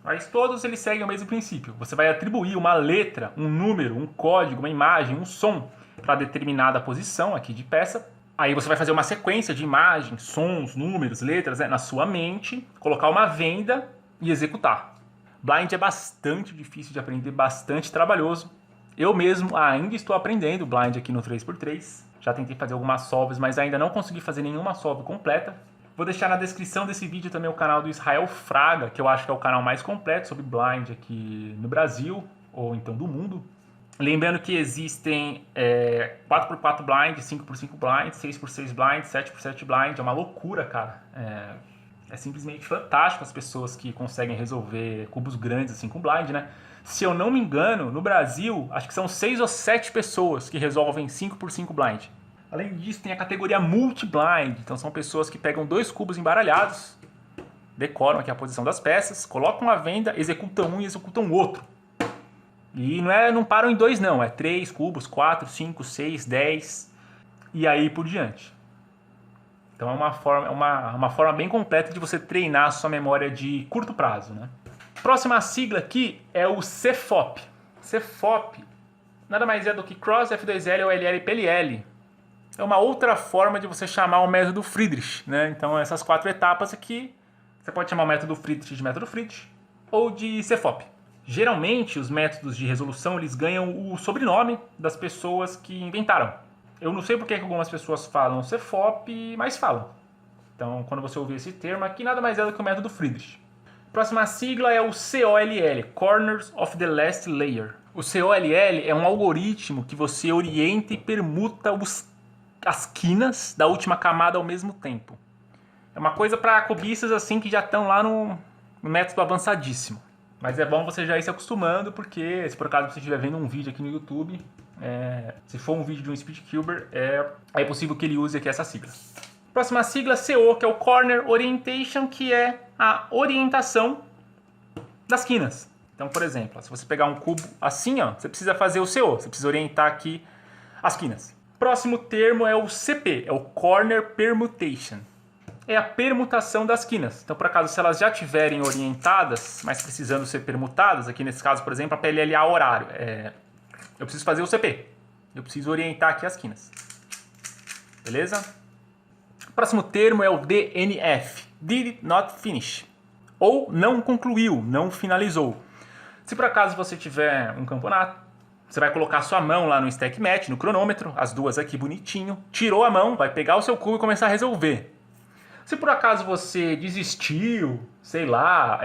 Mas todos eles seguem o mesmo princípio. Você vai atribuir uma letra, um número, um código, uma imagem, um som para determinada posição aqui de peça. Aí você vai fazer uma sequência de imagens, sons, números, letras, né, na sua mente, colocar uma venda e executar. Blind é bastante difícil de aprender, bastante trabalhoso. Eu mesmo ainda estou aprendendo Blind aqui no 3x3. Já tentei fazer algumas solves, mas ainda não consegui fazer nenhuma solve completa. Vou deixar na descrição desse vídeo também o canal do Israel Fraga, que eu acho que é o canal mais completo sobre Blind aqui no Brasil, ou então do mundo. Lembrando que existem 4x4 blind, 5x5 blind, 6x6 blind, 7x7 blind. É uma loucura, cara. É simplesmente fantástico as pessoas que conseguem resolver cubos grandes assim com blind, né? Se eu não me engano, no Brasil, acho que são 6 ou 7 pessoas que resolvem 5x5 blind. Além disso, tem a categoria multi-blind. Então são pessoas que pegam 2 cubos embaralhados, decoram aqui a posição das peças, colocam a venda, executam um e executam o outro. E não param em 2 não, é 3 cubos, 4, 5, 6, 10 e aí por diante. Então é uma forma bem completa de você treinar a sua memória de curto prazo, né? Próxima sigla aqui é o CFOP. CFOP nada mais é do que Cross, F2L, OLL, PLL. É uma outra forma de você chamar o método Friedrich, né? Então essas 4 etapas aqui, você pode chamar o método Friedrich de método Friedrich ou de CFOP. Geralmente, os métodos de resolução eles ganham o sobrenome das pessoas que inventaram. Eu não sei porque que algumas pessoas falam CFOP, mas falam. Então, quando você ouvir esse termo aqui, nada mais é do que o método Friedrich. Próxima sigla é o COLL, Corners of the Last Layer. O COLL é um algoritmo que você orienta e permuta as quinas da última camada ao mesmo tempo. É uma coisa para cobiças assim que já estão lá no método avançadíssimo. Mas é bom você já ir se acostumando, porque se por acaso você estiver vendo um vídeo aqui no YouTube, se for um vídeo de um speedcuber, é possível que ele use aqui essa sigla. Próxima sigla, CO, que é o Corner Orientation, que é a orientação das quinas. Então, por exemplo, se você pegar um cubo assim, ó, você precisa fazer o CO, você precisa orientar aqui as quinas. Próximo termo é o CP, é o Corner Permutation. É a permutação das quinas. Então, por acaso, se elas já estiverem orientadas, mas precisando ser permutadas, aqui nesse caso, por exemplo, a PLLA horário, eu preciso fazer o CP. Eu preciso orientar aqui as quinas. Beleza? O próximo termo é o DNF, Did Not Finish, ou não concluiu, não finalizou. Se por acaso você tiver um campeonato, você vai colocar sua mão lá no stack match, no cronômetro, as duas aqui bonitinho, tirou a mão, vai pegar o seu cubo e começar a resolver. Se por acaso você desistiu, sei lá,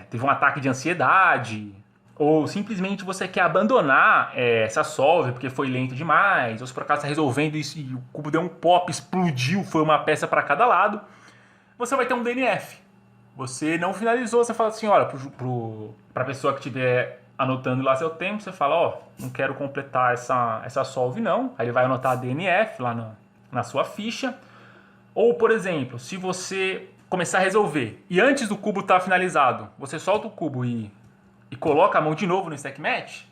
teve um ataque de ansiedade, ou simplesmente você quer abandonar essa solve porque foi lento demais, ou se por acaso está resolvendo isso e o cubo deu um pop, explodiu, foi uma peça para cada lado, você vai ter um DNF. Você não finalizou, você fala assim, olha, para a pessoa que estiver anotando lá seu tempo, você fala, ó, não quero completar essa solve não, aí ele vai anotar a DNF lá na sua ficha. Ou, por exemplo, se você começar a resolver e antes do cubo estar finalizado, você solta o cubo e coloca a mão de novo no stack match,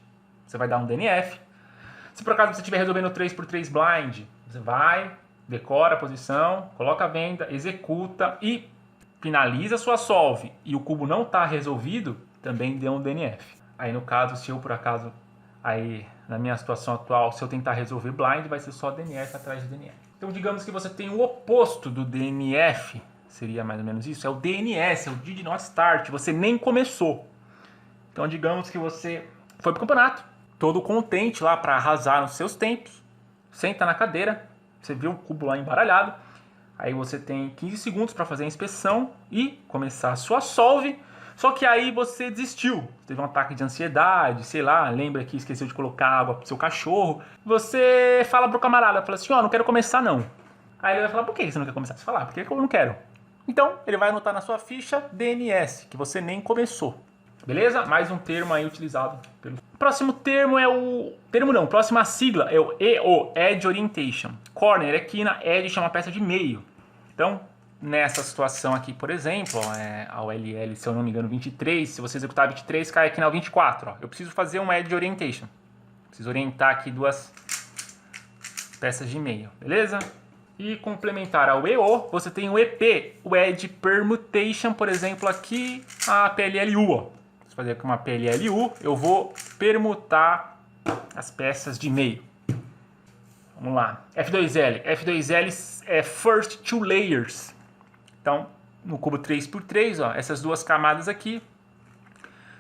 você vai dar um DNF. Se por acaso você estiver resolvendo 3x3 blind, você vai, decora a posição, coloca a venda, executa e finaliza a sua solve e o cubo não está resolvido, também deu um DNF. Aí no caso, se eu por acaso, aí na minha situação atual, se eu tentar resolver blind, vai ser só DNF atrás de DNF. Então digamos que você tem o oposto do DNF, seria mais ou menos isso, é o DNS, é o Did Not Start, você nem começou. Então digamos que você foi pro campeonato, todo contente lá para arrasar nos seus tempos, senta na cadeira, você viu um cubo lá embaralhado, aí você tem 15 segundos para fazer a inspeção e começar a sua solve, Só que aí você desistiu, teve um ataque de ansiedade, sei lá, lembra que esqueceu de colocar água pro seu cachorro. Você fala pro camarada, fala assim, ó, não quero começar não. Aí ele vai falar, por que você não quer começar? Você fala, porque eu não quero. Então, ele vai anotar na sua ficha DNS, que você nem começou. Beleza? Mais um termo aí utilizado pelo... Próximo termo é o... Termo não, próxima sigla é o EO, Edge Orientation. Corner é quina, Edge é uma peça de meio. Então, nessa situação aqui, por exemplo, a OLL, se eu não me engano, 23, se você executar 23, cai aqui na 24. Ó. Eu preciso fazer um Edge Orientation. Preciso orientar aqui duas peças de meio, beleza? E complementar ao EO, você tem o EP, o Edge Permutation, por exemplo, aqui, a PLLU. Ó. Vou fazer aqui uma PLLU, eu vou permutar as peças de meio. Vamos lá, F2L. F2L é First Two Layers. Então, no cubo 3x3, ó, essas duas camadas aqui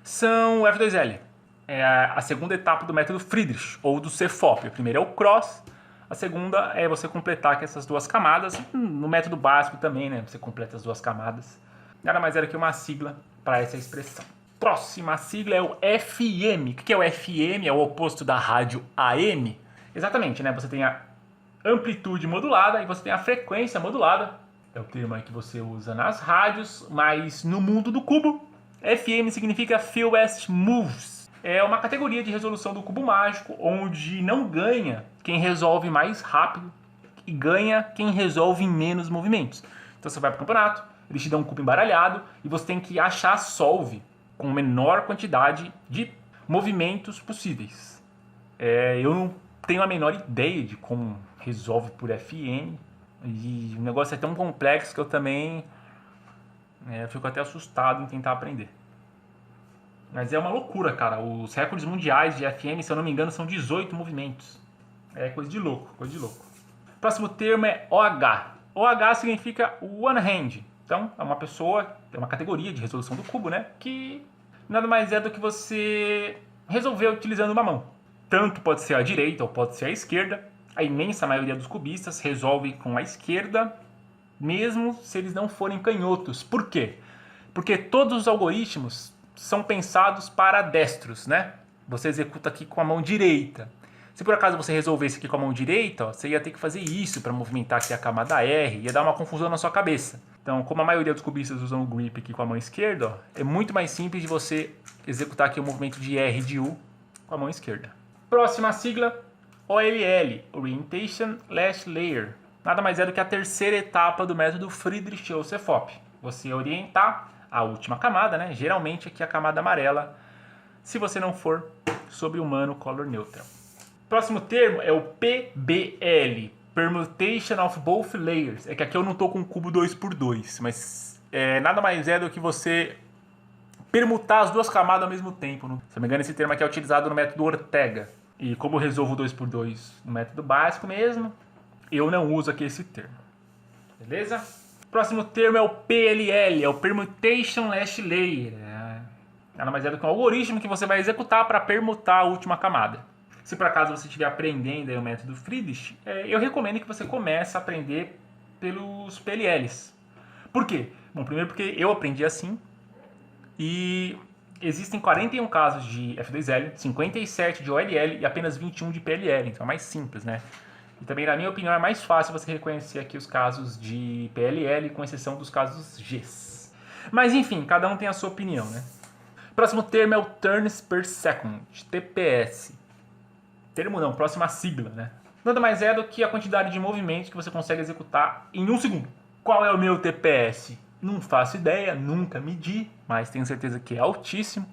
são o F2L. É a segunda etapa do método Friedrich, ou do CFOP. O primeiro é o cross. A segunda é você completar aqui essas duas camadas. No método básico também, né? Você completa as duas camadas. Nada mais era que uma sigla para essa expressão. Próxima sigla é o FM. O que é o FM? É o oposto da rádio AM. Exatamente, né? Você tem a amplitude modulada e você tem a frequência modulada. É o termo aí que você usa nas rádios, mas no mundo do cubo, FM significa Fewest Moves. É uma categoria de resolução do cubo mágico, onde não ganha quem resolve mais rápido e ganha quem resolve em menos movimentos. Então você vai para o campeonato, eles te dão um cubo embaralhado e você tem que achar a solve com a menor quantidade de movimentos possíveis. Eu não tenho a menor ideia de como resolve por FN e o negócio é tão complexo que eu também fico até assustado em tentar aprender. Mas é uma loucura, cara. Os recordes mundiais de FM, se eu não me engano, são 18 movimentos. É coisa de louco, coisa de louco. Próximo termo é OH. OH significa One Hand. Então, é uma pessoa, é uma categoria de resolução do cubo, né? Que nada mais é do que você resolver utilizando uma mão. Tanto pode ser a direita ou pode ser a esquerda. A imensa maioria dos cubistas resolve com a esquerda, mesmo se eles não forem canhotos. Por quê? Porque todos os algoritmos são pensados para destros, né? Você executa aqui com a mão direita. Se por acaso você resolvesse aqui com a mão direita, ó, você ia ter que fazer isso para movimentar aqui a camada R, ia dar uma confusão na sua cabeça. Então, como a maioria dos cubistas usam o grip aqui com a mão esquerda, ó, é muito mais simples de você executar aqui o movimento de R e de U com a mão esquerda. Próxima sigla, OLL, Orientation Last Layer. Nada mais é do que a terceira etapa do método Friedrich ou CFOP. Você orientar a última camada, né? Geralmente aqui a camada amarela, se você não for sobre-humano Color Neutral. Próximo termo é o PBL, Permutation of Both Layers. É que aqui eu não estou com cubo 2x2, mas nada mais é do que você permutar as duas camadas ao mesmo tempo. Não? Se não me engano, esse termo aqui é utilizado no método Ortega. E como eu resolvo 2x2 no método básico mesmo, eu não uso aqui esse termo. Beleza? Próximo termo é o PLL, é o Permutation Last Layer. Nada mais é do que um algoritmo que você vai executar para permutar a última camada. Se por acaso você estiver aprendendo aí o método Friedrich, eu recomendo que você comece a aprender pelos PLLs. Por quê? Bom, primeiro porque eu aprendi assim e existem 41 casos de F2L, 57 de OLL e apenas 21 de PLL, então é mais simples, né? E também, na minha opinião, é mais fácil você reconhecer aqui os casos de PLL, com exceção dos casos Gs. Mas, enfim, cada um tem a sua opinião, né? Próximo termo é o Turns per Second, TPS. Termo não, próxima sigla, né? Nada mais é do que a quantidade de movimentos que você consegue executar em 1 segundo. Qual é o meu TPS? Não faço ideia, nunca medi, mas tenho certeza que é altíssimo.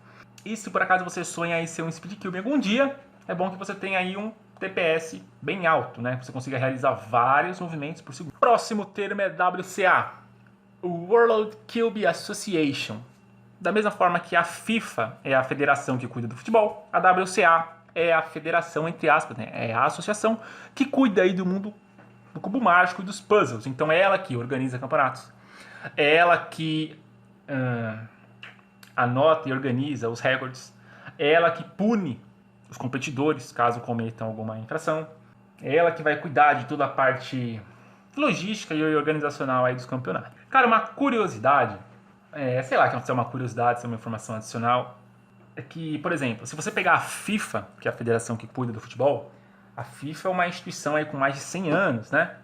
E se por acaso você sonha em ser um Speed Cube algum dia, é bom que você tenha aí um TPS bem alto, né? Você consiga realizar vários movimentos por segundo. Próximo termo é WCA, World Cube Association. Da mesma forma que a FIFA é a federação que cuida do futebol, a WCA é a federação, entre aspas, né? É a associação que cuida aí do mundo do cubo mágico e dos puzzles. Então é ela que organiza campeonatos. É ela que anota e organiza os recordes. É ela que pune os competidores, caso cometam alguma infração. É ela que vai cuidar de toda a parte logística e organizacional aí dos campeonatos. Cara, uma curiosidade, sei lá, que é uma curiosidade, se é uma informação adicional, é que, por exemplo, se você pegar a FIFA, que é a federação que cuida do futebol, a FIFA é uma instituição aí com mais de 100 anos, né?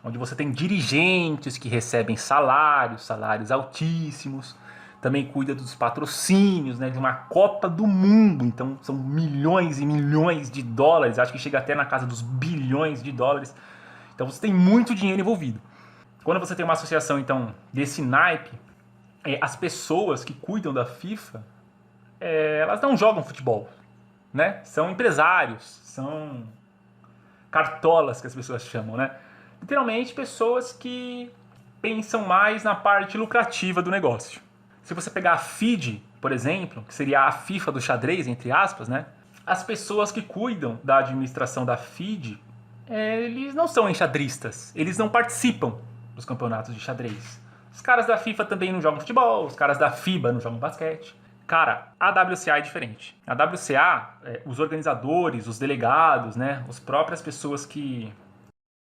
Onde você tem dirigentes que recebem salários altíssimos, também cuida dos patrocínios, né, de uma Copa do Mundo, então são milhões e milhões de dólares, acho que chega até na casa dos bilhões de dólares, então você tem muito dinheiro envolvido. Quando você tem uma associação, então, desse naipe, as pessoas que cuidam da FIFA, elas não jogam futebol, né? São empresários, são cartolas que as pessoas chamam, né? Literalmente pessoas que pensam mais na parte lucrativa do negócio. Se você pegar a FIDE, por exemplo, que seria a FIFA do xadrez, entre aspas, né? As pessoas que cuidam da administração da FIDE, eles não são enxadristas, eles não participam dos campeonatos de xadrez. Os caras da FIFA também não jogam futebol, os caras da FIBA não jogam basquete. Cara, a WCA é diferente. A WCA, os organizadores, os delegados, né, as próprias pessoas que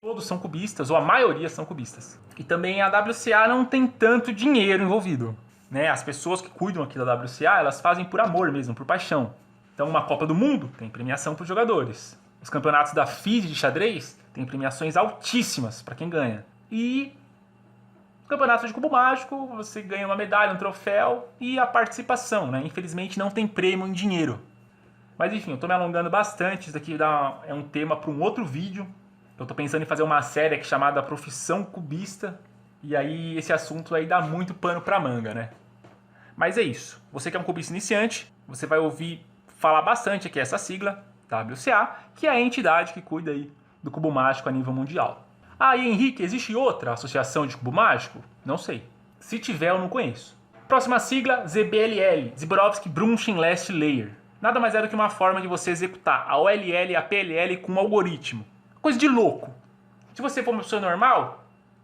todos são cubistas, ou a maioria são cubistas. E também a WCA não tem tanto dinheiro envolvido, né? As pessoas que cuidam aqui da WCA, elas fazem por amor mesmo, por paixão. Então uma Copa do Mundo tem premiação para os jogadores. Os campeonatos da FIDE de xadrez tem premiações altíssimas para quem ganha. E campeonato de cubo mágico, você ganha uma medalha, um troféu e a participação, né? Infelizmente não tem prêmio em dinheiro. Mas enfim, eu tô me alongando bastante, isso daqui é um tema para um outro vídeo. Eu tô pensando em fazer uma série aqui chamada Profissão Cubista, e aí esse assunto aí dá muito pano pra manga, né? Mas é isso. Você que é um cubista iniciante, você vai ouvir falar bastante aqui essa sigla, WCA, que é a entidade que cuida aí do cubo mágico a nível mundial. Ah, e Henrique, existe outra associação de cubo mágico? Não sei. Se tiver, eu não conheço. Próxima sigla, ZBLL, Zborowski Brunshin Last Layer. Nada mais é do que uma forma de você executar a OLL e a PLL com um algoritmo. Coisa de louco. Se você for uma pessoa normal,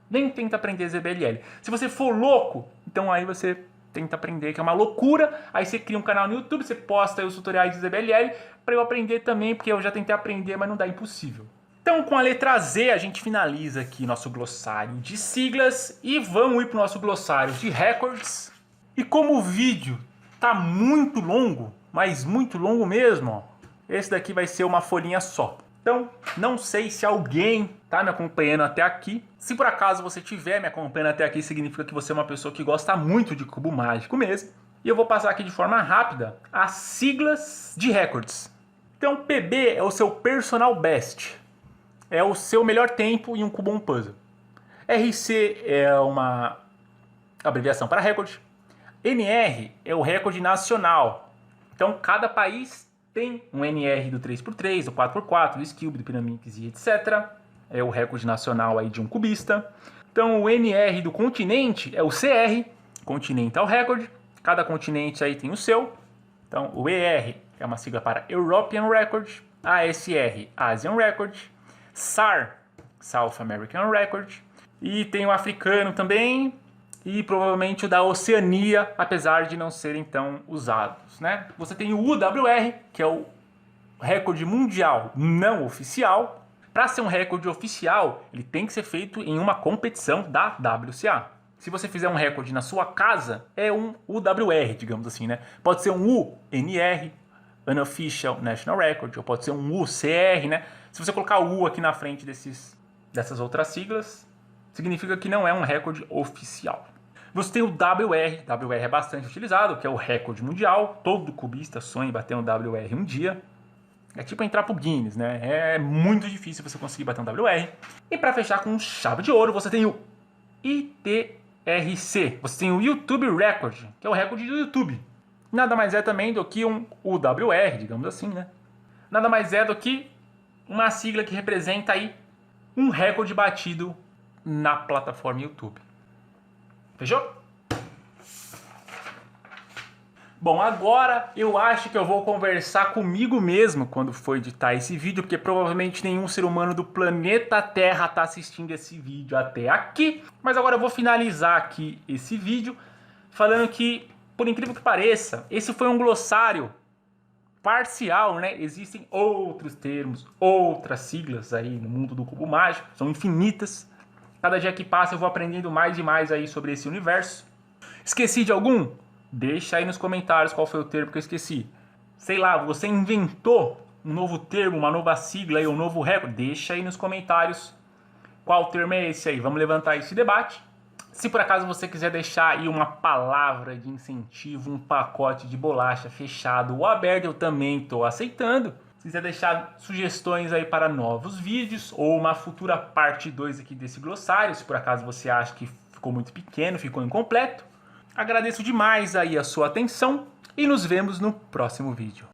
nem tenta aprender ZBLL. Se você for louco, então aí você tenta aprender, que é uma loucura. Aí você cria um canal no YouTube, você posta aí os tutoriais de ZBLL para eu aprender também, porque eu já tentei aprender, mas não dá, impossível. Então, com a letra Z, a gente finaliza aqui nosso glossário de siglas e vamos ir para o nosso glossário de records. E como o vídeo tá muito longo, mas muito longo mesmo, ó, esse daqui vai ser uma folhinha só. Então, não sei se alguém tá me acompanhando até aqui. Se por acaso você estiver me acompanhando até aqui, significa que você é uma pessoa que gosta muito de cubo mágico mesmo. E eu vou passar aqui de forma rápida as siglas de records. Então, PB é o seu personal best. É o seu melhor tempo em um cubo um puzzle. RC é uma abreviação para recorde. NR é o recorde nacional. Então, cada país tem um NR do 3x3, do 4x4, do Skilby, do Pyraminx e etc. É o recorde nacional aí de um cubista. Então, o NR do continente é o CR, Continental Record. Cada continente aí tem o seu. Então, o ER é uma sigla para European Record. ASR, Asian Record. SAR, South American Record, e tem o africano também, e provavelmente o da Oceania, apesar de não serem tão usados, né? Você tem o UWR, que é o recorde mundial não oficial. Para ser um recorde oficial, ele tem que ser feito em uma competição da WCA. Se você fizer um recorde na sua casa, é um UWR, digamos assim, né? Pode ser um UNR, Unofficial National Record, ou pode ser um UCR, né? Se você colocar o U aqui na frente dessas outras siglas, significa que não é um recorde oficial. Você tem o WR, WR é bastante utilizado, que é o recorde mundial. Todo cubista sonha em bater um WR um dia. É tipo entrar pro Guinness, né? É muito difícil você conseguir bater um WR. E para fechar com chave de ouro, você tem o ITRC. Você tem o YouTube Record, que é o recorde do YouTube. Nada mais é também do que um UWR, digamos assim, né? Nada mais é do que uma sigla que representa aí um recorde batido na plataforma YouTube. Fechou? Bom, agora eu acho que eu vou conversar comigo mesmo quando for editar esse vídeo, porque provavelmente nenhum ser humano do planeta Terra está assistindo esse vídeo até aqui. Mas agora eu vou finalizar aqui esse vídeo falando que, por incrível que pareça, esse foi um glossário parcial, né? Existem outros termos, outras siglas aí no mundo do cubo mágico, são infinitas. Cada dia que passa eu vou aprendendo mais e mais aí sobre esse universo. Esqueci de algum? Deixa aí nos comentários qual foi o termo que eu esqueci. Sei lá, você inventou um novo termo, uma nova sigla aí, um novo recorde? Deixa aí nos comentários qual termo é esse aí. Vamos levantar esse debate. Se por acaso você quiser deixar aí uma palavra de incentivo, um pacote de bolacha fechado ou aberto, eu também estou aceitando. Se quiser deixar sugestões aí para novos vídeos ou uma futura parte 2 aqui desse glossário, se por acaso você acha que ficou muito pequeno, ficou incompleto, agradeço demais aí a sua atenção e nos vemos no próximo vídeo.